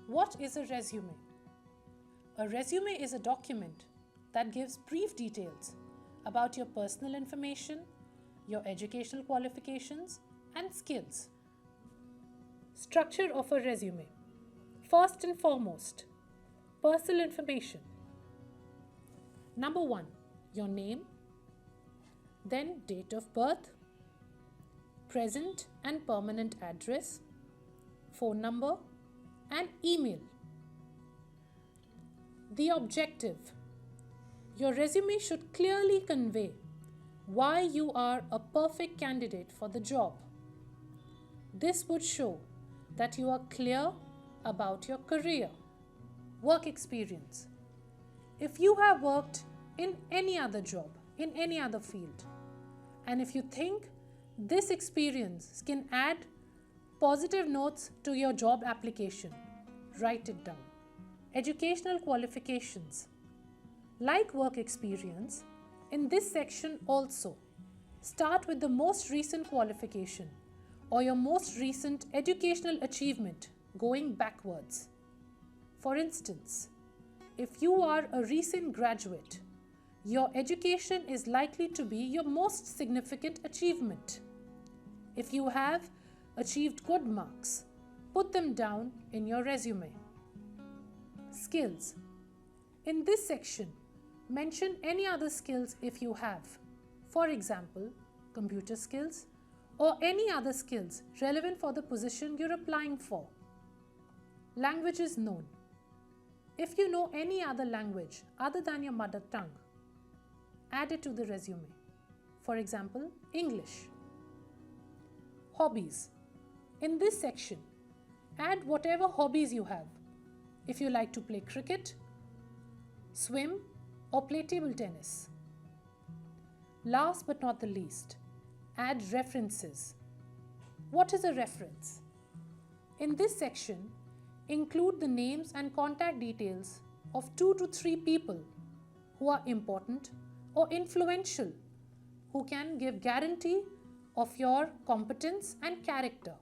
What is a resume? A resume is a document that gives brief details about your personal information, your educational qualifications, and skills. Structure of a resume. First and foremost, personal information. Number 1, your name, then date of birth, present and permanent address, phone number, and email. The objective. Your resume should clearly convey why you are a perfect candidate for the job. This would show that you are clear about your career. Work experience. If you have worked in any other job, in any other field, and if you think this experience can add positive notes to your job application, write it down. Educational qualifications. Like work experience, in this section also, start with the most recent qualification or your most recent educational achievement going backwards. For instance, if you are a recent graduate, your education is likely to be your most significant achievement. If you have achieved good marks, put them down in your resume. Skills. In this section, mention any other skills if you have. For example, computer skills or any other skills relevant for the position you're applying for. Languages known. If you know any other language other than your mother tongue, add it to the resume. For example, English. Hobbies. In this section, add whatever hobbies you have. If you like to play cricket, swim, or play table tennis. Last but not the least, add references. What is a reference? In this section, include the names and contact details of 2 to 3 people who are important or influential, who can give guarantee of your competence and character.